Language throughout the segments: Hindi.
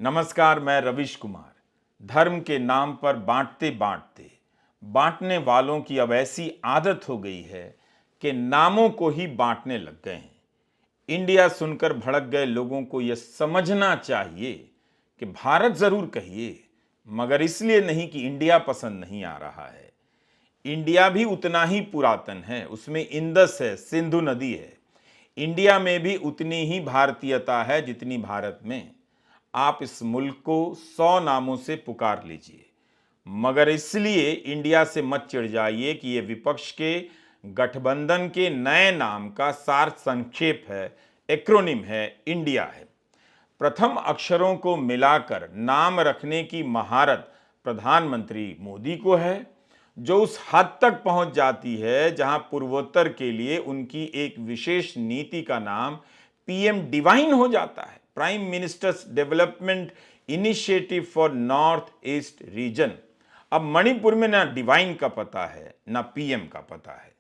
नमस्कार, मैं रविश कुमार। धर्म के नाम पर बांटते बांटते बांटने वालों की अब ऐसी आदत हो गई है कि नामों को ही बांटने लग गए हैं। इंडिया सुनकर भड़क गए लोगों को यह समझना चाहिए कि भारत जरूर कहिए, मगर इसलिए नहीं कि इंडिया पसंद नहीं आ रहा है। इंडिया भी उतना ही पुरातन है, उसमें इंदस है, सिंधु नदी है। इंडिया में भी उतनी ही भारतीयता है जितनी भारत में। आप इस मुल्क को 100 नामों से पुकार लीजिए, मगर इसलिए इंडिया से मत चिढ़ जाइए कि यह विपक्ष के गठबंधन के नए नाम का सार संक्षेप है, एक्रोनिम है, इंडिया है। प्रथम अक्षरों को मिलाकर नाम रखने की महारत प्रधानमंत्री मोदी को है, जो उस हद तक पहुंच जाती है जहां पूर्वोत्तर के लिए उनकी एक विशेष नीति का नाम पीएम डिवाइन हो जाता है, prime ministers development initiative for north east region. अब मणिपुर में ना डिवाइन का पता है, ना पीएम का पता है।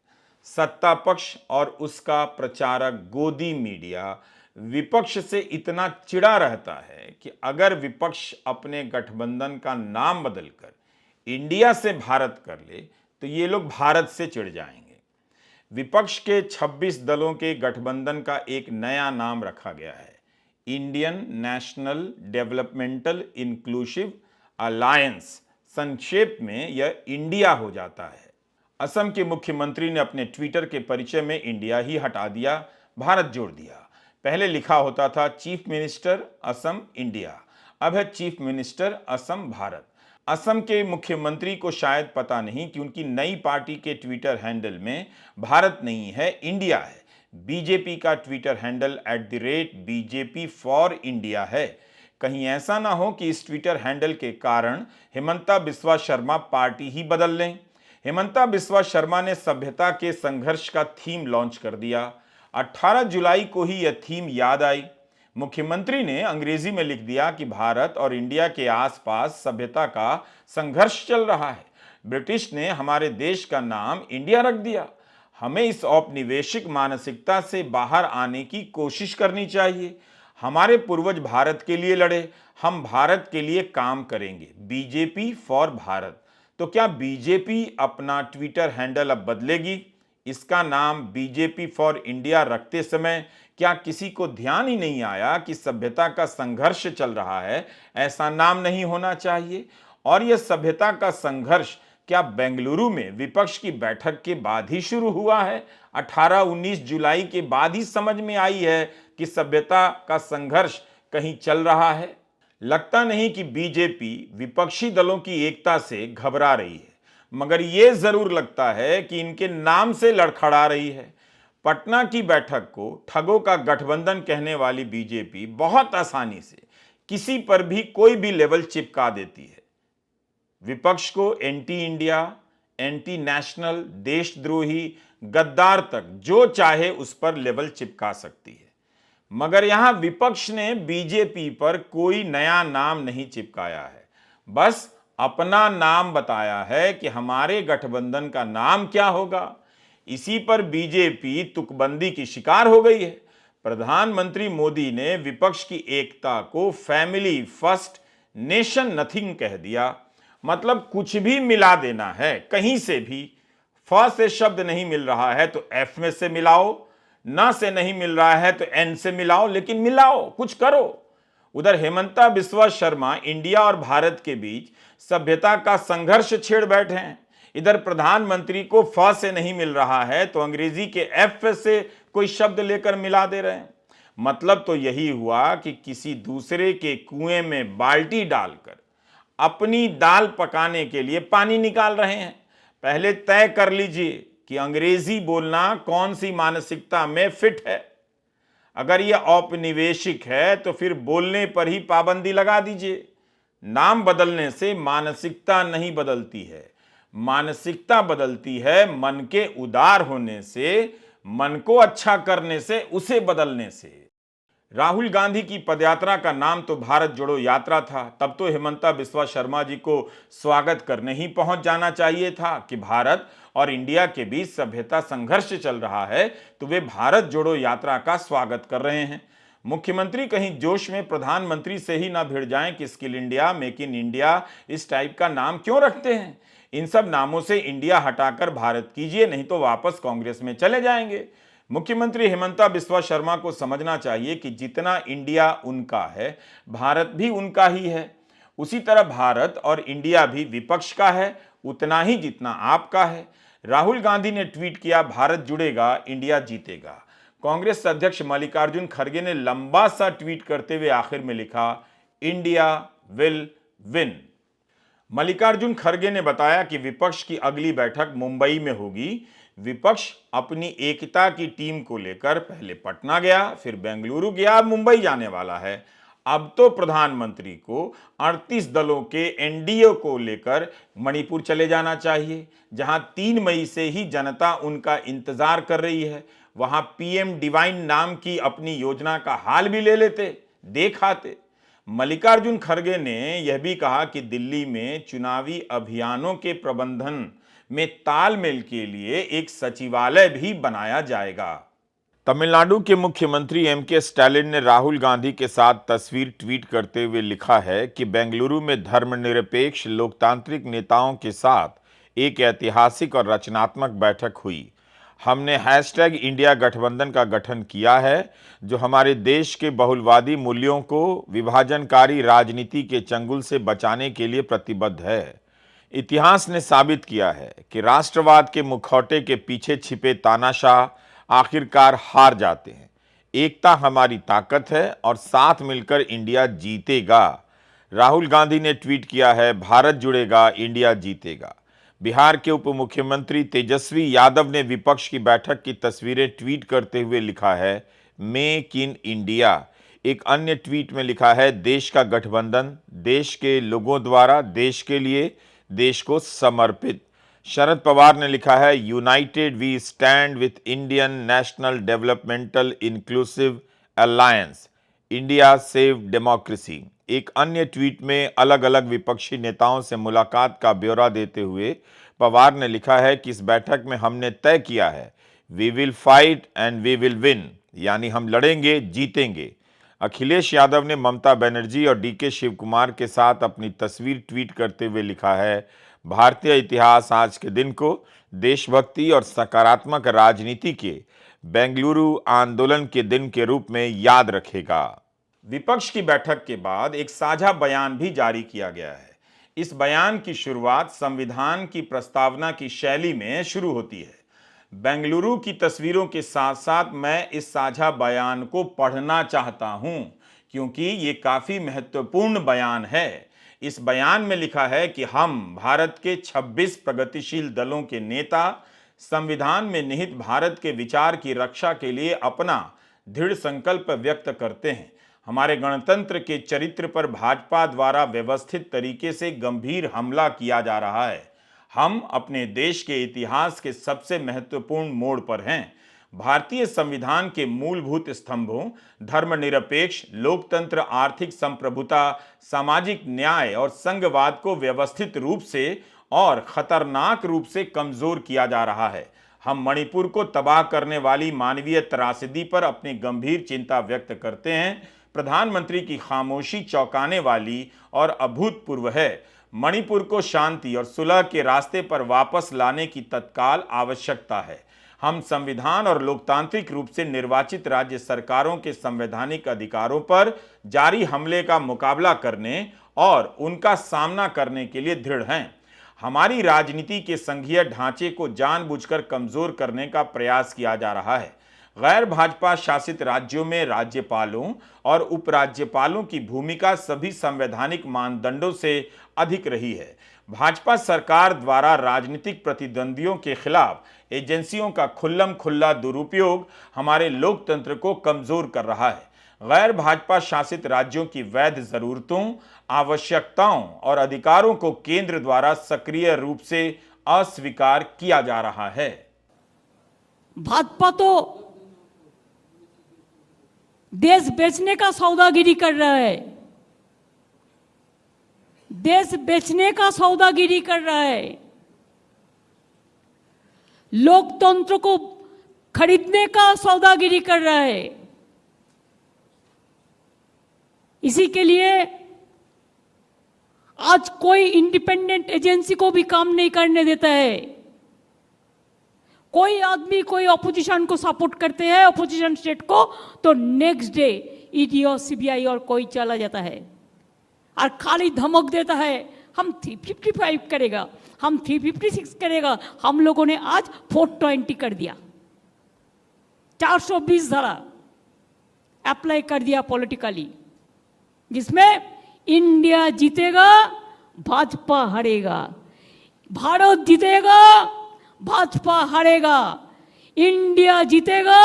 सत्ता पक्ष और उसका प्रचारक गोदी मीडिया विपक्ष से इतना चिढ़ा रहता है कि अगर विपक्ष अपने गठबंधन का नाम बदलकर इंडिया से भारत कर ले तो ये लोग भारत से चिढ़ जाएंगे। विपक्ष के 26 दलों के गठबंधन का एक नया नाम रखा गया है, Indian National Developmental Inclusive alliance. संक्षेप में यह इंडिया हो जाता है। असम के मुख्यमंत्री ने अपने ट्विटर के परिचय में इंडिया ही हटा दिया, भारत जोड़ दिया। पहले लिखा होता था चीफ मिनिस्टर असम इंडिया, अब है चीफ मिनिस्टर असम भारत। असम के मुख्यमंत्री को शायद पता नहीं कि उनकी नई पार्टी के ट्विटर हैंडल में भारत नहीं है, इंडिया है। बीजेपी का Twitter handle @BJP for India है। कहीं ऐसा ना हो कि इस ट्विटर हैंडल के कारण हेमंता बिस्वा शर्मा पार्टी ही बदल लें। हेमंता बिस्वा शर्मा ने सभ्यता के संघर्ष का थीम लॉन्च कर दिया। 18 जुलाई को ही यह थीम याद आई। मुख्यमंत्री ने अंग्रेजी में लिख दिया कि भारत और इंडिया के आसपास सभ्यता का संघर्ष चल रहा है। ब्रिटिश ने हमारे देश का नाम इंडिया रख दिया। हमें इस औपनिवेशिक मानसिकता से बाहर आने की कोशिश करनी चाहिए। हमारे पूर्वज भारत के लिए लड़े, हम भारत के लिए काम करेंगे। BJP for Bharat. तो क्या बीजेपी अपना ट्विटर हैंडल अब बदलेगी? इसका नाम बीजेपी फॉर इंडिया रखते समय क्या किसी को ध्यान ही नहीं आया कि सभ्यता का संघर्ष चल रहा है? ऐसा नाम नहीं होना चाहिए। और यह सभ्यता का संघर्ष क्या बेंगलुरु में विपक्ष की बैठक के बाद ही शुरू हुआ है? 18-19 जुलाई के बाद ही समझ में आई है कि सभ्यता का संघर्ष कहीं चल रहा है? लगता नहीं कि बीजेपी विपक्षी दलों की एकता से घबरा रही है, मगर यह जरूर लगता है कि इनके नाम से लड़खड़ा रही है। पटना की बैठक को ठगों का गठबंधन कहने वाली बीजेपी बहुत आसानी से किसी पर भी कोई भी लेवल चिपका देती है। विपक्ष को एंटी इंडिया, एंटी नेशनल, देशद्रोही, गद्दार तक जो चाहे उस पर लेवल चिपका सकती है। मगर यहां विपक्ष ने बीजेपी पर कोई नया नाम नहीं चिपकाया है, बस अपना नाम बताया है कि हमारे गठबंधन का नाम क्या होगा। इसी पर बीजेपी तुकबंदी की शिकार हो गई है। प्रधानमंत्री मोदी ने विपक्ष की एकता को फैमिली फर्स्ट नेशन नथिंग कह दिया। मतलब कुछ भी मिला देना है, कहीं से भी। फ से शब्द नहीं मिल रहा है तो एफ में से मिलाओ, न से नहीं मिल रहा है तो एन से मिलाओ, लेकिन मिलाओ, कुछ करो। उधर हेमंता बिस्वा शर्मा इंडिया और भारत के बीच सभ्यता का संघर्ष छेड़ बैठे हैं। इधर प्रधानमंत्री को फ से नहीं मिल रहा है तो अंग्रेजी के एफ से कोई शब्द लेकर मिला दे रहे हैं। मतलब तो यही हुआ कि किसी दूसरे के कुएं में बाल्टी डालकर अपनी दाल पकाने के लिए पानी निकाल रहे हैं। पहले तय कर लीजिए कि अंग्रेजी बोलना कौन सी मानसिकता में फिट है। अगर यह औपनिवेशिक है तो फिर बोलने पर ही पाबंदी लगा दीजिए। नाम बदलने से मानसिकता नहीं बदलती है, मानसिकता बदलती है मन के उदार होने से, मन को अच्छा करने से, उसे बदलने से। राहुल गांधी की पदयात्रा का नाम तो भारत जोड़ो यात्रा था, तब तो हेमंता बिस्वा शर्मा जी को स्वागत करने ही पहुंच जाना चाहिए था कि भारत और इंडिया के बीच सभ्यता संघर्ष चल रहा है तो वे भारत जोड़ो यात्रा का स्वागत कर रहे हैं। मुख्यमंत्री कहीं जोश में प्रधानमंत्री से ही ना भिड़ जाएं कि skill India, make in India इस टाइप का नाम क्यों रखते हैं। इन सब नामों से इंडिया हटाकर भारत कीजिए, नहीं तो वापस कांग्रेस में चले जाएंगे। मुख्यमंत्री हेमंता बिस्वा शर्मा को समझना चाहिए कि जितना इंडिया उनका है, भारत भी उनका ही है। उसी तरह भारत और इंडिया भी विपक्ष का है, उतना ही जितना आपका है। राहुल गांधी ने ट्वीट किया, भारत जुड़ेगा, इंडिया जीतेगा। कांग्रेस अध्यक्ष मल्लिकार्जुन खड़गे ने लंबा सा ट्वीट करते हुए आखिर में लिखा, इंडिया विल विन। मल्लिकार्जुन खड़गे ने बताया कि विपक्ष की अगली बैठक मुंबई में होगी। विपक्ष अपनी एकता की टीम को लेकर पहले पटना गया, फिर बेंगलुरु गया, अब मुंबई जाने वाला है। अब तो प्रधानमंत्री को 38 दलों के एनडीए को लेकर मणिपुर चले जाना चाहिए, जहां 3 मई से ही जनता उनका इंतजार कर रही है। वहां पीएम डिवाइन नाम की अपनी योजना का हाल भी ले लेते, देख आते। मल्लिकार्जुन खड़गे ने यह भी कहा कि दिल्ली में चुनावी अभियानों के प्रबंधन में तालमेल के लिए एक सचिवालय भी बनाया जाएगा। तमिलनाडु के मुख्यमंत्री एमके स्टालिन ने राहुल गांधी के साथ तस्वीर ट्वीट करते हुए लिखा है कि बेंगलुरु में धर्मनिरपेक्ष लोकतांत्रिक नेताओं के साथ एक ऐतिहासिक और रचनात्मक बैठक हुई। हमने #इंडिया गठबंधन का गठन किया है, जो हमारे देश के बहुलवादी मूल्यों को विभाजनकारी राजनीति के चंगुल से बचाने के लिए प्रतिबद्ध है। इतिहास ने साबित किया है कि राष्ट्रवाद के मुखौटे के पीछे छिपे तानाशाह आखिरकार हार जाते हैं। एकता हमारी ताकत है और साथ मिलकर इंडिया जीतेगा। राहुल गांधी ने ट्वीट किया है, भारत जुड़ेगा, इंडिया जीतेगा। बिहार के उप मुख्यमंत्री तेजस्वी यादव ने विपक्ष की बैठक की तस्वीरें ट्वीट करते हुए लिखा है, मेक इन इंडिया। एक अन्य ट्वीट में लिखा है, देश का गठबंधन, देश के लोगों द्वारा, देश के लिए, देश को समर्पित। शरद पवार ने लिखा है, united we stand with Indian National Developmental Inclusive Alliance, India save democracy. एक अन्य ट्वीट में अलग अलग विपक्षी नेताओं से मुलाकात का ब्यौरा देते हुए पवार ने लिखा है कि इस बैठक में हमने तय किया है, we will fight and we will win, यानी हम लड़ेंगे, जीतेंगे। अखिलेश यादव ने ममता बनर्जी और डीके शिव कुमार के साथ अपनी तस्वीर ट्वीट करते हुए लिखा है, भारतीय इतिहास आज के दिन को देशभक्ति और सकारात्मक राजनीति के बेंगलुरु आंदोलन के दिन के रूप में याद रखेगा। विपक्ष की बैठक के बाद एक साझा बयान भी जारी किया गया है। इस बयान की शुरुआत संविधान की प्रस्तावना की शैली में शुरू होती है। बेंगलुरु की तस्वीरों के साथ साथ मैं इस साझा बयान को पढ़ना चाहता हूं, क्योंकि ये काफी महत्वपूर्ण बयान है। इस बयान में लिखा है कि हम भारत के 26 प्रगतिशील दलों के नेता संविधान में निहित भारत के विचार की रक्षा के लिए अपना दृढ़ संकल्प व्यक्त करते हैं। हमारे गणतंत्र के चरित्र पर भाजपा द्वारा व्यवस्थित तरीके से गंभीर हमला किया जा रहा है। हम अपने देश के इतिहास के सबसे महत्वपूर्ण मोड़ पर हैं। भारतीय संविधान के मूलभूत स्तंभों धर्मनिरपेक्ष, लोकतंत्र, आर्थिक संप्रभुता, सामाजिक न्याय और संघवाद को व्यवस्थित रूप से और खतरनाक रूप से कमजोर किया जा रहा है। हम मणिपुर को तबाह करने वाली मानवीय त्रासदी पर अपनी गंभीर चिंता व्यक्त करते हैं। प्रधानमंत्री की खामोशी चौंकाने वाली और अभूतपूर्व है। मणिपुर को शांति और सुलह के रास्ते पर वापस लाने की तत्काल आवश्यकता है। हम संविधान और लोकतांत्रिक रूप से निर्वाचित राज्य सरकारों के संवैधानिक अधिकारों पर जारी हमले का मुकाबला करने और उनका सामना करने के लिए दृढ़ हैं। हमारी राजनीति के संघीय ढांचे को जानबूझकर कमजोर करने का प्रयास किया जा रहा है। गैर भाजपा शासित राज्यों में राज्यपालों और उपराज्यपालों की भूमिका सभी संवैधानिक मानदंडों से अधिक रही है। भाजपा सरकार द्वारा राजनीतिक प्रतिद्वंदियों के खिलाफ एजेंसियों का खुल्लम खुल्ला दुरुपयोग हमारे लोकतंत्र को कमजोर कर रहा है। गैर भाजपा शासित राज्यों की वैध जरूरतों, आवश्यकताओं और अधिकारों को केंद्र द्वारा सक्रिय रूप से अस्वीकार किया जा रहा है। भाजपा तो देश बेचने का सौदागिरी कर रहा है, देश बेचने का सौदागिरी कर रहा है, लोकतंत्र को खरीदने का सौदागिरी कर रहा है। इसी के लिए आज कोई इंडिपेंडेंट एजेंसी को भी काम नहीं करने देता है। कोई आदमी कोई ऑपोजिशन को सपोर्ट करते हैं, ऑपोजिशन स्टेट को, तो नेक्स्ट डे ईडी और सीबीआई और कोई चला जाता है और खाली धमक देता है हम 355 करेगा, हम 356 करेगा। हम लोगों ने आज 420 कर दिया, 420 धारा अप्लाई कर दिया पॉलिटिकली, जिसमें इंडिया जीतेगा, भाजपा हारेगा, भारत जीतेगा, भाजपा हारेगा, इंडिया जीतेगा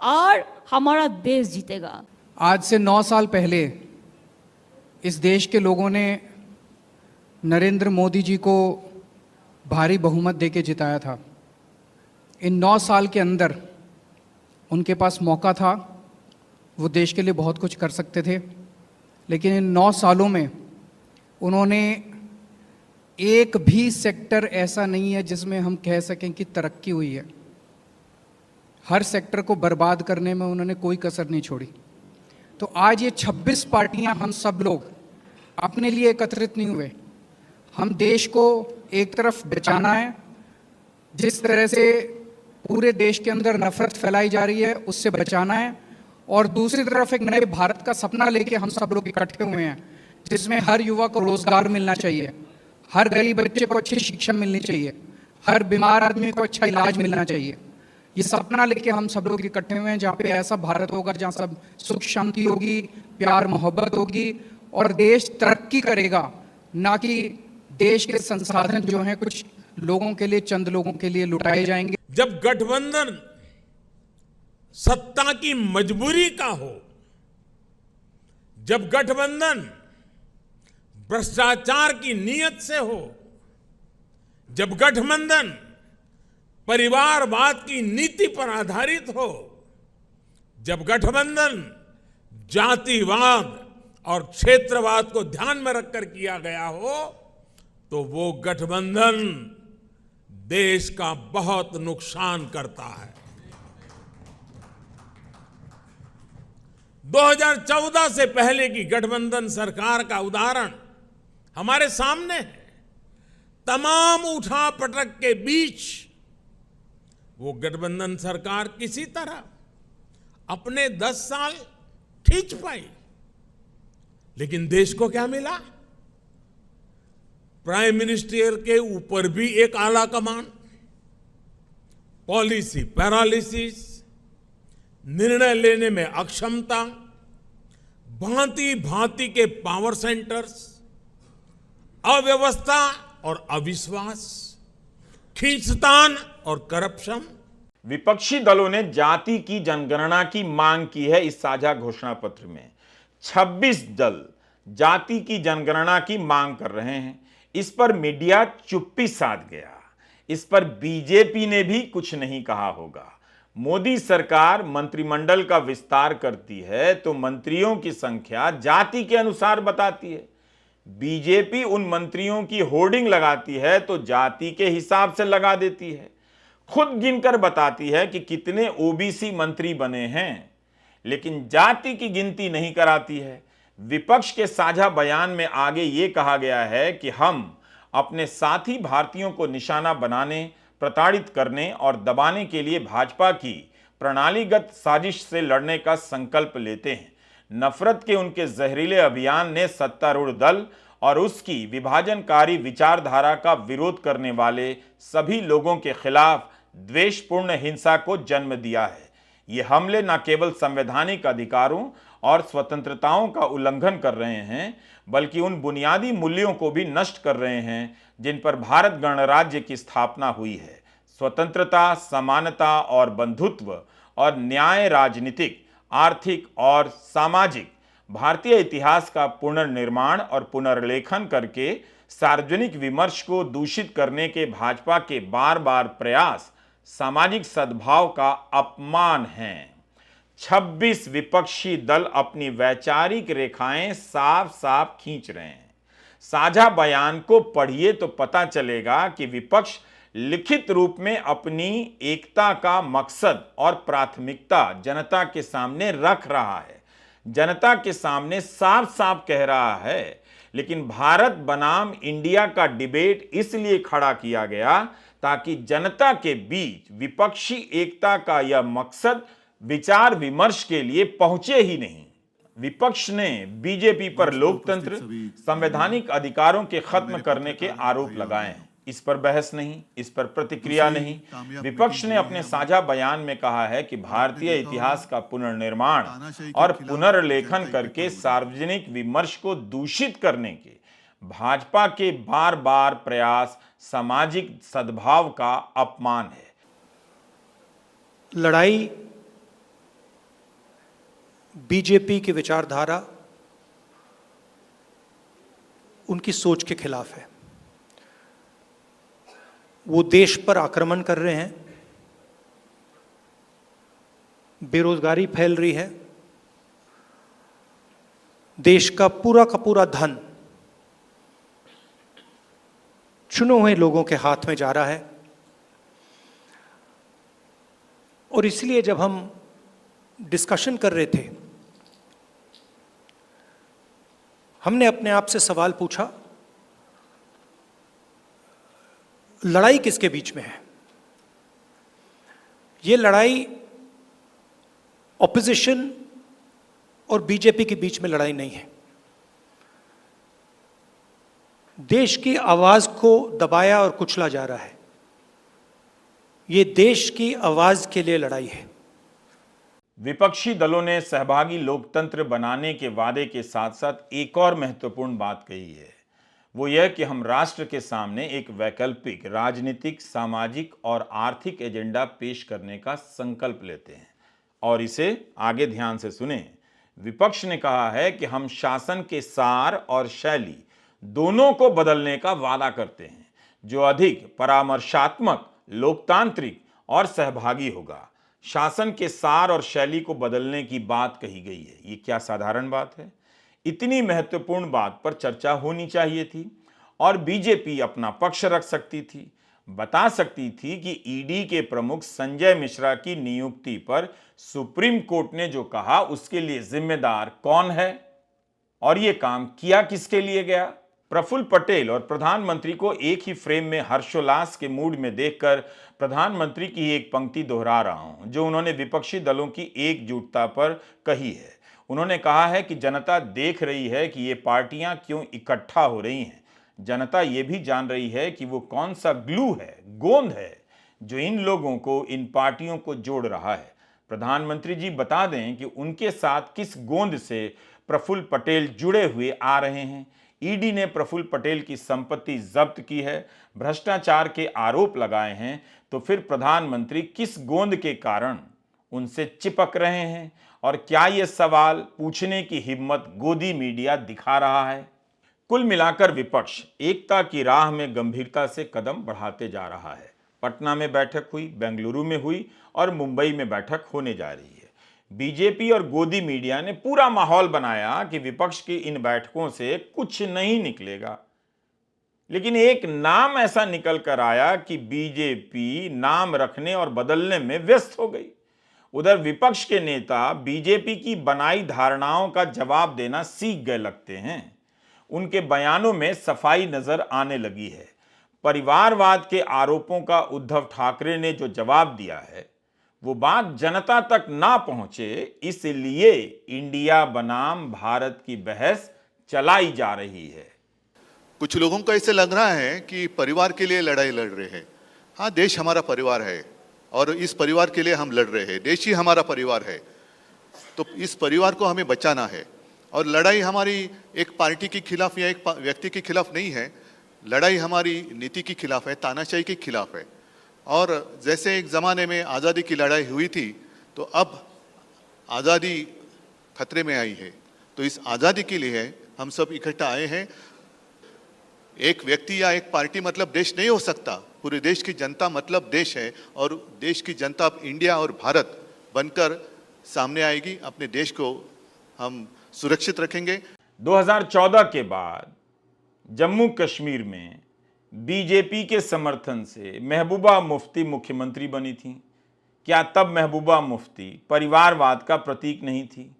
और हमारा देश जीतेगा। आज से 9 साल पहले इस देश के लोगों ने नरेंद्र मोदी जी को भारी बहुमत देके जिताया था। इन 9 साल के अंदर उनके पास मौका था, वो देश के लिए बहुत कुछ कर सकते थे, लेकिन इन 9 सालों में उन्होंने एक भी सेक्टर ऐसा नहीं है जिसमें हम कह सकें कि तरक्की हुई है। हर सेक्टर को बर्बाद करने में उन्होंने कोई कसर नहीं छोड़ी। तो आज ये 26 पार्टियां, हम सब लोग अपने लिए एकत्रित नहीं हुए। हम देश को एक तरफ बचाना है, जिस तरह से पूरे देश के अंदर नफरत फैलाई जा रही है उससे बचाना है, और दूसरी तरफ एक नए भारत का सपना लेके हम सब लोग इकट्ठे हुए हैं, जिसमें हर युवा को रोजगार मिलना चाहिए, हर गरीब बच्चे को अच्छी शिक्षा मिलनी चाहिए, हर बीमार आदमी को अच्छा इलाज मिलना चाहिए। ये सपना लेके हम सब लोग इकट्ठे हुए हैं, जहाँ पे ऐसा भारत होगा जहाँ सब सुख शांति होगी, प्यार मोहब्बत होगी और देश तरक्की करेगा, ना कि देश के संसाधन जो हैं कुछ लोगों के लिए, चंद लोगों के लिए लुटाए जाएंगे। जब गठबंधन सत्ता की मजबूरी का हो, जब गठबंधन भ्रष्टाचार की नीयत से हो, जब गठबंधन परिवारवाद की नीति पर आधारित हो, जब गठबंधन जातिवाद और क्षेत्रवाद को ध्यान में रखकर किया गया हो, तो वो गठबंधन देश का बहुत नुकसान करता है। 2014 से पहले की गठबंधन सरकार का उदाहरण हमारे सामने है। तमाम उठापटक के बीच वो गठबंधन सरकार किसी तरह अपने 10 साल खींच पाई, लेकिन देश को क्या मिला? प्राइम मिनिस्टर के ऊपर भी एक आला कमान, पॉलिसी पैरालिसिस, निर्णय लेने में अक्षमता, भांति भांति के पावर सेंटर्स, अव्यवस्था और अविश्वास, खींचतान और करप्शन। विपक्षी दलों ने जाति की जनगणना की मांग की है। इस साझा घोषणा पत्र में 26 दल जाति की जनगणना की मांग कर रहे हैं। इस पर मीडिया चुप्पी साध गया। इस पर बीजेपी ने भी कुछ नहीं कहा होगा। मोदी सरकार मंत्रिमंडल का विस्तार करती है तो मंत्रियों की संख्या जाति के अनुसार बताती है। बीजेपी उन मंत्रियों की होर्डिंग लगाती है तो जाति के हिसाब से लगा देती है। खुद गिनकर बताती है कि कितने ओबीसी मंत्री बने हैं, लेकिन जाति की गिनती नहीं कराती है। विपक्ष के साझा बयान में आगे ये कहा गया है कि हम अपने साथी भारतीयों को निशाना बनाने, प्रताड़ित करने और दबाने के लिए भाजपा की प्रणालीगत साजिश से लड़ने का संकल्प लेते हैं। नफरत के उनके जहरीले अभियान ने सत्तारूढ़ दल और उसकी विभाजनकारी विचारधारा का विरोध करने वाले सभी लोगों के खिलाफ द्वेषपूर्ण हिंसा को जन्म दिया है। ये हमले न केवल संवैधानिक अधिकारों और स्वतंत्रताओं का उल्लंघन कर रहे हैं, बल्कि उन बुनियादी मूल्यों को भी नष्ट कर रहे हैं जिन पर भारत गणराज्य की स्थापना हुई है। स्वतंत्रता, समानता और बंधुत्व और न्याय राजनीतिक, आर्थिक और सामाजिक भारतीय इतिहास का पुनर्निर्माण और पुनर्लेखन करके सार्वजनिक विमर्श को दूषित करने के भाजपा के बार बार प्रयास सामाजिक सद्भाव का अपमान हैं। 26 विपक्षी दल अपनी वैचारिक रेखाएं साफ साफ खींच रहे हैं। साझा बयान को पढ़िए तो पता चलेगा कि विपक्ष लिखित रूप में अपनी एकता का मकसद और प्राथमिकता जनता के सामने रख रहा है। जनता के सामने साफ साफ कह रहा है। लेकिन भारत बनाम इंडिया का डिबेट इसलिए खड़ा किया गया ताकि जनता के बीच विपक्षी एकता का यह मकसद विचार विमर्श के लिए पहुंचे ही नहीं। विपक्ष ने बीजेपी पर लोकतंत्र, संवैधानिक अधिकारों के खत्म करने के आरोप लगाए हैं। इस पर बहस नहीं, इस पर प्रतिक्रिया नहीं। विपक्ष ने अपने साझा बयान में कहा है कि भारतीय इतिहास का पुनर्निर्माण और पुनर्लेखन करके सार्वजनिक विमर्श को दूषित करने के भाजपा के बार बार प्रयास सामाजिक सद्भाव का अपमान है। लड़ाई बीजेपी की विचारधारा, उनकी सोच के खिलाफ है। वो देश पर आक्रमण कर रहे हैं, बेरोजगारी फैल रही है, देश का पूरा धन चुने हुए लोगों के हाथ में जा रहा है। और इसलिए जब हम डिस्कशन कर रहे थे, हमने अपने आप से सवाल पूछा, लड़ाई किसके बीच में है? ये लड़ाई ऑपोजिशन और बीजेपी के बीच में लड़ाई नहीं है। देश की आवाज को दबाया और कुचला जा रहा है। ये देश की आवाज के लिए लड़ाई है। विपक्षी दलों ने सहभागी लोकतंत्र बनाने के वादे के साथ साथ एक और महत्वपूर्ण बात कही है। वो यह कि हम राष्ट्र के सामने एक वैकल्पिक राजनीतिक, सामाजिक और आर्थिक एजेंडा पेश करने का संकल्प लेते हैं। और इसे आगे ध्यान से सुने। विपक्ष ने कहा है कि हम शासन के सार और शैली दोनों को बदलने का वादा करते हैं, जो अधिक परामर्शात्मक, लोकतांत्रिक और सहभागी होगा। शासन के सार और शैली को बदलने की बात कही गई है। ये क्या साधारण बात है? इतनी महत्वपूर्ण बात पर चर्चा होनी चाहिए थी और बीजेपी अपना पक्ष रख सकती थी, बता सकती थी कि ईडी के प्रमुख संजय मिश्रा की नियुक्ति पर सुप्रीम कोर्ट ने जो कहा उसके लिए जिम्मेदार कौन है और ये काम किया किसके लिए गया। प्रफुल्ल पटेल और प्रधानमंत्री को एक ही फ्रेम में हर्षोल्लास के मूड में देखकर प्रधानमंत्री की एक पंक्ति दोहरा रहा हूं, जो उन्होंने विपक्षी दलों की एकजुटता पर कही है। उन्होंने कहा है कि जनता देख रही है कि ये पार्टियां क्यों इकट्ठा हो रही हैं। जनता ये भी जान रही है कि वो कौन सा ग्लू है, गोंद है, जो इन लोगों को, इन पार्टियों को जोड़ रहा है। प्रधानमंत्री जी बता दें कि उनके साथ किस गोंद से प्रफुल्ल पटेल जुड़े हुए आ रहे हैं। ईडी ने प्रफुल्ल पटेल की संपत्ति जब्त की है, भ्रष्टाचार के आरोप लगाए हैं, तो फिर प्रधानमंत्री किस गोंद के कारण उनसे चिपक रहे हैं और क्या ये सवाल पूछने की हिम्मत गोदी मीडिया दिखा रहा है? कुल मिलाकर विपक्ष एकता की राह में गंभीरता से कदम बढ़ाते जा रहा है। पटना में बैठक हुई, बेंगलुरु में हुई और मुंबई में बैठक होने जा रही है। बीजेपी और गोदी मीडिया ने पूरा माहौल बनाया कि विपक्ष की इन बैठकों से कुछ नहीं निकलेगा। लेकिन एक नाम ऐसा निकल कर आया कि बीजेपी नाम रखने और बदलने में व्यस्त हो गई। उधर विपक्ष के नेता बीजेपी की बनाई धारणाओं का जवाब देना सीख गए लगते हैं। उनके बयानों में सफाई नजर आने लगी है। परिवारवाद के आरोपों का उद्धव ठाकरे ने जो जवाब दिया है, वो बात जनता तक ना पहुंचे, इसलिए इंडिया बनाम भारत की बहस चलाई जा रही है। कुछ लोगों को ऐसे लग रहा है कि परिवार के लिए लड़ाई लड़ रहे हैं। हाँ, देश हमारा परिवार है और इस परिवार के लिए हम लड़ रहे हैं। देश ही हमारा परिवार है, तो इस परिवार को हमें बचाना है। और लड़ाई हमारी एक पार्टी के खिलाफ या एक व्यक्ति के खिलाफ नहीं है। लड़ाई हमारी नीति के खिलाफ है, तानाशाही के खिलाफ है। और जैसे एक ज़माने में आज़ादी की लड़ाई हुई थी, तो अब आज़ादी खतरे में आई है। तो इस आज़ादी के लिए हम सब इकट्ठा आए हैं। एक व्यक्ति या एक पार्टी मतलब देश नहीं हो सकता। पूरे देश की जनता मतलब देश है और देश की जनता अब इंडिया और भारत बनकर सामने आएगी। अपने देश को हम सुरक्षित रखेंगे। 2014 के बाद जम्मू कश्मीर में बीजेपी के समर्थन से महबूबा मुफ्ती मुख्यमंत्री बनी थी। क्या तब महबूबा मुफ्ती परिवारवाद का प्रतीक नहीं थी?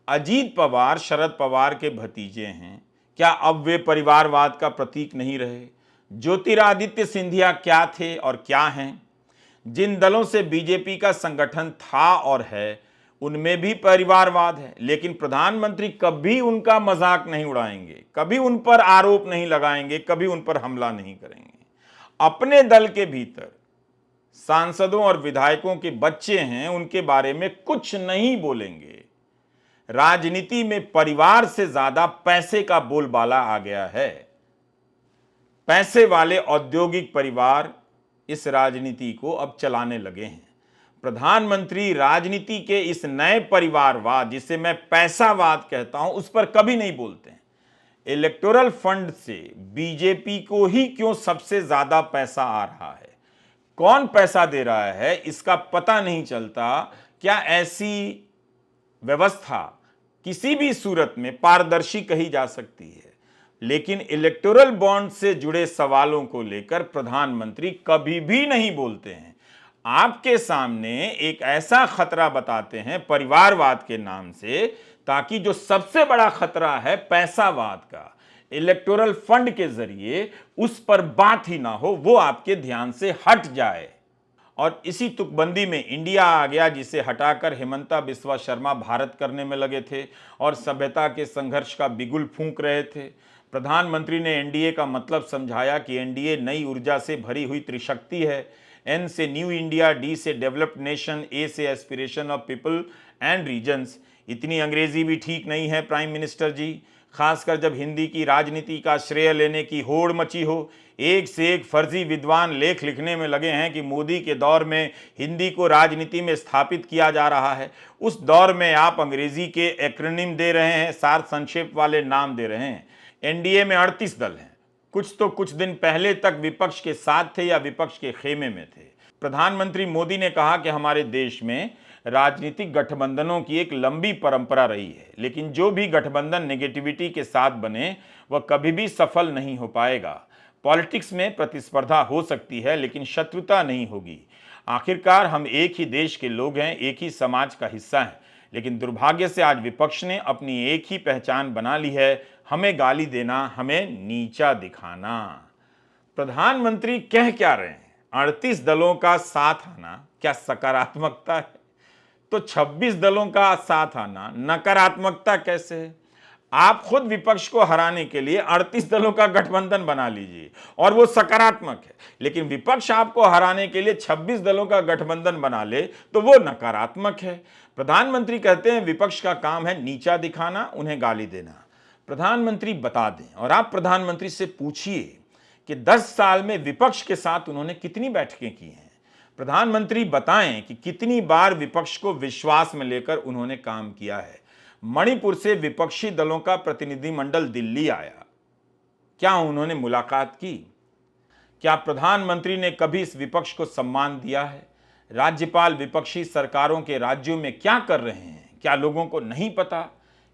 अजीत पवार शरद पवार के भतीजे हैं, क्या अब वे परिवारवाद का प्रतीक नहीं रहे? ज्योतिरादित्य सिंधिया क्या थे और क्या हैं? जिन दलों से बीजेपी का संगठन था और है, उनमें भी परिवारवाद है, लेकिन प्रधानमंत्री कभी उनका मजाक नहीं उड़ाएंगे, कभी उन पर आरोप नहीं लगाएंगे, कभी उन पर हमला नहीं करेंगे। अपने दल के भीतर सांसदों और विधायकों के बच्चे हैं, उनके बारे में कुछ नहीं बोलेंगे। राजनीति में परिवार से ज्यादा पैसे का बोलबाला आ गया है। पैसे वाले औद्योगिक परिवार इस राजनीति को अब चलाने लगे हैं। प्रधानमंत्री राजनीति के इस नए परिवारवाद, जिसे मैं पैसावाद कहता हूं, उस पर कभी नहीं बोलते हैं। इलेक्टोरल फंड से बीजेपी को ही क्यों सबसे ज्यादा पैसा आ रहा है, कौन पैसा दे रहा है, इसका पता नहीं चलता। क्या ऐसी व्यवस्था किसी भी सूरत में पारदर्शी कही जा सकती है? लेकिन इलेक्टोरल बॉन्ड से जुड़े सवालों को लेकर प्रधानमंत्री कभी भी नहीं बोलते हैं। आपके सामने एक ऐसा खतरा बताते हैं परिवारवाद के नाम से, ताकि जो सबसे बड़ा खतरा है पैसावाद का, इलेक्टोरल फंड के जरिए उस पर बात ही ना हो, वो आपके ध्यान से हट जाए। और इसी तुकबंदी में इंडिया आ गया, जिसे हटाकर हिमंता बिस्वा शर्मा भारत करने में लगे थे और सभ्यता के संघर्ष का बिगुल फूंक रहे थे। प्रधानमंत्री ने एनडीए का मतलब समझाया कि एनडीए नई ऊर्जा से भरी हुई त्रिशक्ति है। एन से न्यू इंडिया, डी से डेवलप्ड नेशन, ए से aspiration of people and regions. इतनी अंग्रेजी भी ठीक नहीं है प्राइम मिनिस्टर जी, खासकर जब हिंदी की राजनीति का श्रेय लेने की होड़ मची हो। एक से एक फर्जी विद्वान लेख लिखने में लगे हैं कि मोदी के दौर में हिंदी को राजनीति में स्थापित किया जा रहा है। उस दौर में आप अंग्रेजी के एक्रोनिम दे रहे हैं, सार संक्षेप वाले नाम दे रहे हैं। एनडीए में 38 दल हैं। कुछ तो कुछ दिन पहले तक विपक्ष के साथ थे या विपक्ष के खेमे में थे। प्रधानमंत्री मोदी ने कहा कि हमारे देश में राजनीतिक गठबंधनों की एक लंबी परंपरा रही है, लेकिन जो भी गठबंधन नेगेटिविटी के साथ बने वह कभी भी सफल नहीं हो पाएगा। पॉलिटिक्स में प्रतिस्पर्धा हो सकती है, लेकिन शत्रुता नहीं होगी। आखिरकार हम एक ही देश के लोग हैं, एक ही समाज का हिस्सा हैं। लेकिन दुर्भाग्य से आज विपक्ष ने अपनी एक ही पहचान बना ली है, हमें गाली देना, हमें नीचा दिखाना। प्रधानमंत्री कह क्या रहे हैं? 38 दलों का साथ आना क्या सकारात्मकता है? तो 26 दलों का साथ आना नकारात्मकता कैसे है? आप खुद विपक्ष को हराने के लिए 38 दलों का गठबंधन बना लीजिए और वो सकारात्मक है, लेकिन विपक्ष आपको हराने के लिए 26 दलों का गठबंधन बना ले तो वो नकारात्मक है। प्रधानमंत्री कहते हैं विपक्ष का काम है नीचा दिखाना, उन्हें गाली देना। प्रधानमंत्री बता दें और आप प्रधानमंत्री से पूछिए कि 10 साल में विपक्ष के साथ उन्होंने कितनी बैठकें की हैं। प्रधानमंत्री बताएं कि कितनी बार विपक्ष को विश्वास में लेकर उन्होंने काम किया है। मणिपुर से विपक्षी दलों का प्रतिनिधिमंडल दिल्ली आया, क्या उन्होंने मुलाकात की? क्या प्रधानमंत्री ने कभी इस विपक्ष को सम्मान दिया है? राज्यपाल विपक्षी सरकारों के राज्यों में क्या कर रहे हैं, क्या लोगों को नहीं पता?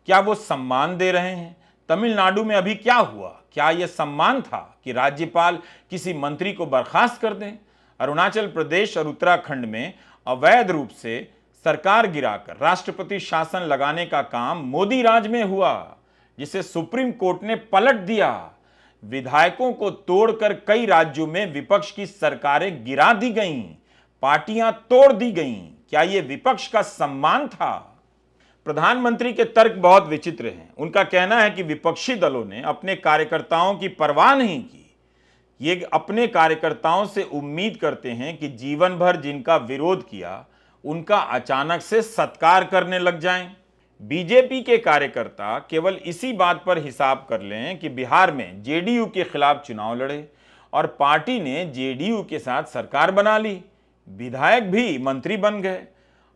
क्या वो सम्मान दे रहे हैं? तमिलनाडु में अभी क्या हुआ? क्या यह सम्मान था कि राज्यपाल किसी मंत्री को बर्खास्त कर दें? अरुणाचल प्रदेश और उत्तराखंड में अवैध रूप से सरकार गिराकर राष्ट्रपति शासन लगाने का काम मोदी राज में हुआ, जिसे सुप्रीम कोर्ट ने पलट दिया। विधायकों को तोड़कर कई राज्यों में विपक्ष की सरकारें गिरा दी गईं, पार्टियां तोड़ दी गईं। क्या यह विपक्ष का सम्मान था? प्रधानमंत्री के तर्क बहुत विचित्र हैं। उनका कहना है कि विपक्षी दलों ने अपने कार्यकर्ताओं की परवाह नहीं की। ये अपने कार्यकर्ताओं से उम्मीद करते हैं कि जीवन भर जिनका विरोध किया उनका अचानक से सत्कार करने लग जाएं। बीजेपी के कार्यकर्ता केवल इसी बात पर हिसाब कर लें कि बिहार में जेडीयू के खिलाफ चुनाव लड़े और पार्टी ने जेडीयू के साथ सरकार बना ली, विधायक भी मंत्री बन गए।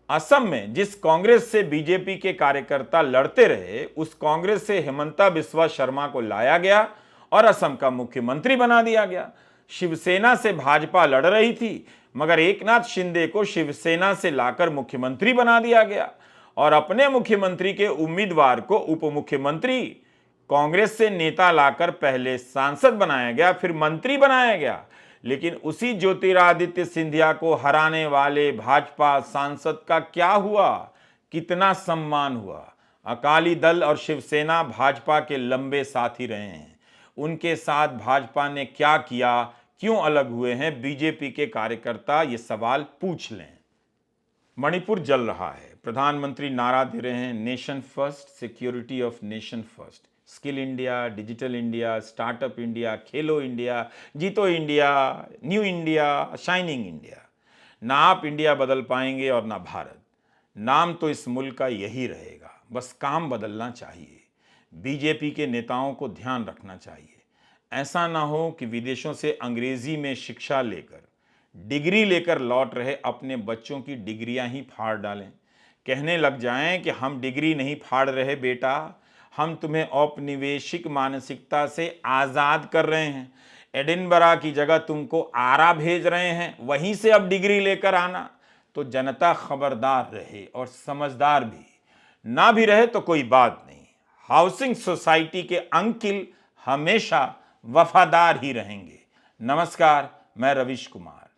असम में जिस कांग्रेस से बीजेपी के कार्यकर्ता लड़ते रहे, उस कांग्रेस से हिमंता बिस्वा शर्मा को लाया गया और असम का मुख्यमंत्री बना दिया गया। शिवसेना से भाजपा लड़ रही थी, मगर एकनाथ शिंदे को शिवसेना से लाकर मुख्यमंत्री बना दिया गया और अपने मुख्यमंत्री के उम्मीदवार को उप मुख्यमंत्री, कांग्रेस से नेता लाकर पहले सांसद बनाया गया, फिर मंत्री बनाया गया। लेकिन उसी ज्योतिरादित्य सिंधिया को हराने वाले भाजपा सांसद का क्या हुआ? कितना सम्मान हुआ? अकाली दल और शिवसेना भाजपा के लंबे साथी रहे हैं। उनके साथ भाजपा ने क्या किया, क्यों अलग हुए हैं, बीजेपी के कार्यकर्ता ये सवाल पूछ लें। मणिपुर जल रहा है। प्रधानमंत्री नारा दे रहे हैं, nation first, security of nation first. Skill India, digital India, startup India, Khelo India, जीतो India, new India, shining India. ना आप इंडिया बदल पाएंगे और ना भारत। नाम तो इस मुल्क का यही रहेगा, बस काम बदलना चाहिए। बीजेपी के नेताओं को ध्यान रखना चाहिए, ऐसा ना हो कि विदेशों से अंग्रेजी में शिक्षा लेकर, डिग्री लेकर लौट रहे अपने बच्चों की डिग्रियां ही फाड़ डालें। कहने लग जाएं कि हम डिग्री नहीं फाड़ रहे बेटा, हम तुम्हें औपनिवेशिक मानसिकता से आज़ाद कर रहे हैं। एडिनबरा की जगह तुमको आरा भेज रहे हैं, वहीं से अब डिग्री लेकर आना। तो जनता खबरदार रहे और समझदार भी, ना भी रहे तो कोई बात नहीं। हाउसिंग सोसाइटी के अंकिल हमेशा वफादार ही रहेंगे। नमस्कार, मैं रविश कुमार।